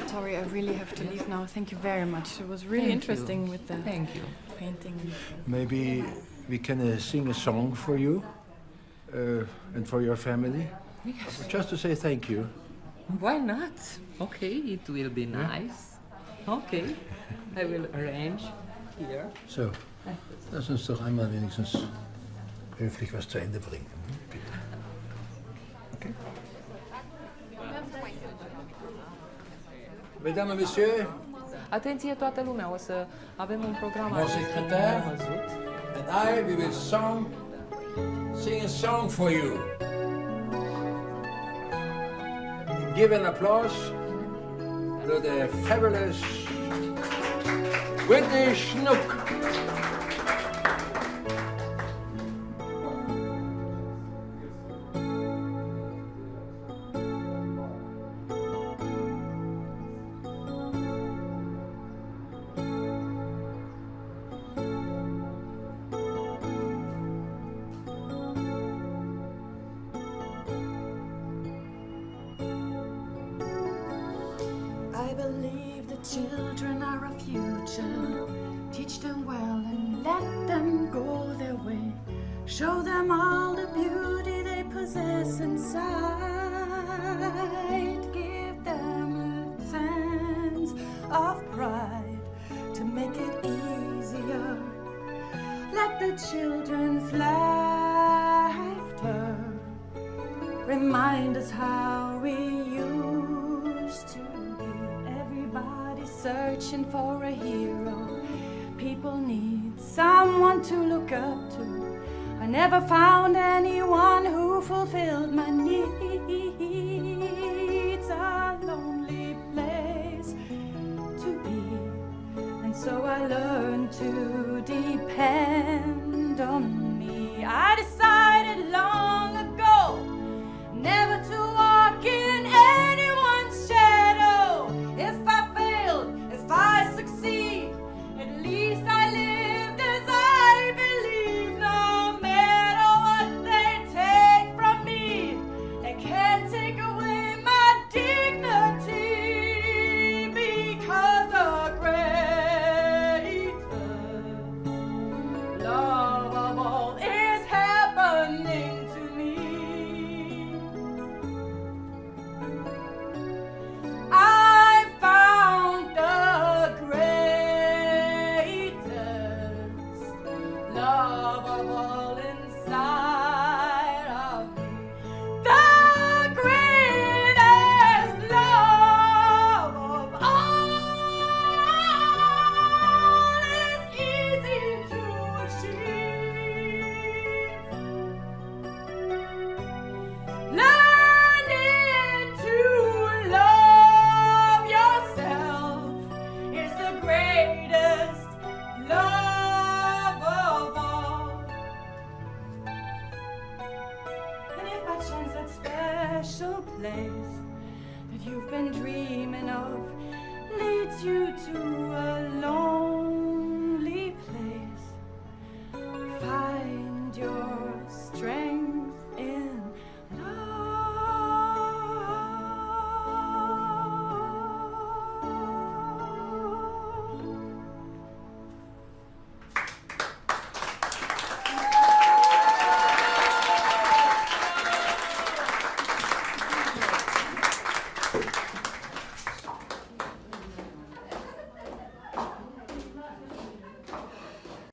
Sorry, I really have to leave now. Thank you very much. It was really interesting with the painting. Maybe we can sing a song for you and for your family. Yes. Just to say thank you. Why not? Okay, it will be nice. Okay, I will arrange here. Zo, lass uns doch einmal wenigstens höflich was zu Ende bringen. Bitte. Okay. Mesdames et messieurs, Atenție toată lumea, o să avem un program mon secrétaire and I we will sing a song for you. Give an applause to the fabulous Whitney Snook. I believe the children are our future. Teach them well and let them go their way. Show them all the beauty they possess inside. Give them a sense of pride to make it easier. Let the children's laughter remind us how we used to be. Everybody's searching for a hero. People need someone to look up to. I never found anyone who fulfilled my needs. A lonely place to be. And so I learned to depend on me. I decided long ago never to walk in anyone's shadow. If I failed, if I succeed, at least I lived as I believe. No matter what they take from me, they can't take away my dignity, because the greatest love of all is happening to me. I found the greatest love of all inside of me. The greatest love of all is easy to achieve. Learning to love yourself is the greatest love of all. And if by chance that special place that you've been dreaming of leads you to a